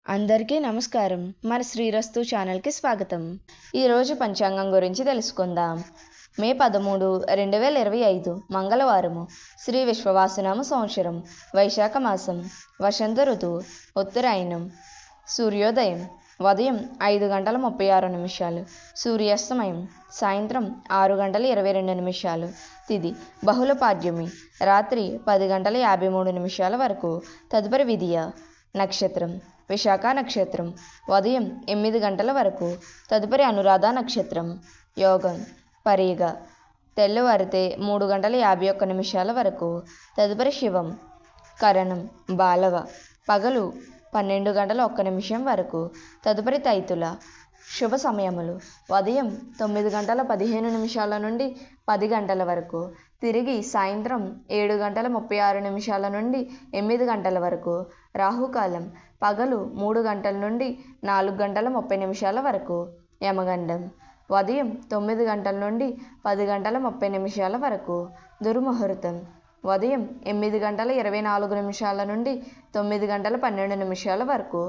అందరికీ నమస్కారం. మన శ్రీరస్తు ఛానల్కి స్వాగతం. ఈరోజు పంచాంగం గురించి తెలుసుకుందాం. మే 13, 2025 మంగళవారము. శ్రీ విశ్వవాసునామ సంవత్సరం, వైశాఖ మాసం, వసంత ఋతువు, ఉత్తరాయణం. సూర్యోదయం ఉదయం 5:36, సూర్యాస్తమయం సాయంత్రం 6:22. తిథి బహుళ పాడ్యమి, రాత్రి 10:53 వరకు. తదుపరి విధియ. నక్షత్రం విశాఖ నక్షత్రం, ఉదయం 8 వరకు. తదుపరి అనురాధ నక్షత్రం. యోగం పరీగ, తెల్లవారితే 3:51 వరకు. తదుపరి శివం. కరణం బాలవ, పగలు 12:01 వరకు. తదుపరి తైతుల. శుభ సమయములు ఉదయం 9:15 నుండి 10 వరకు. తిరిగి సాయంత్రం 7:36 నుండి 8 వరకు. రాహుకాలం పగలు 3 నుండి 4:30 వరకు. యమగండం ఉదయం 9 నుండి 10:30 వరకు. దుర్ముహూర్తం ఉదయం 8:24 నుండి 9:12 వరకు.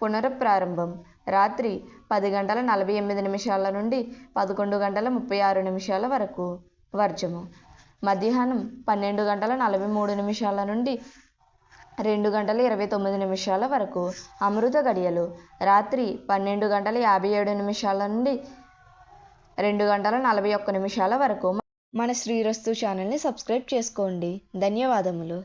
పునఃప్రారంభం రాత్రి 10:48 నుండి 11:36 వరకు. వర్జము మధ్యాహ్నం 12:43 నుండి 2:29 వరకు. అమృత గడియలు రాత్రి 12:57 నుండి 2:41 వరకు. మన శ్రీరస్తు ఛానల్ని సబ్స్క్రైబ్ చేసుకోండి. ధన్యవాదములు.